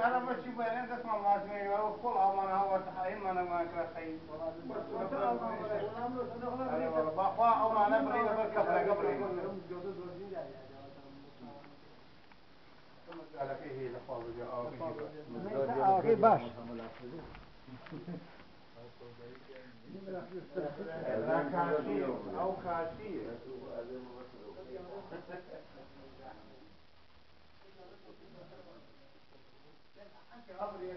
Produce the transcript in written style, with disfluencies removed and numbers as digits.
أنا ما أشوف أنا أسمع ما أسمع وكل أمانة هو تحريم أنا ما كرهتين أنا والله بقى أمانة بريدة بالكفرة قبلي على فيه لخوابه أوكي باش أو كاشية أبري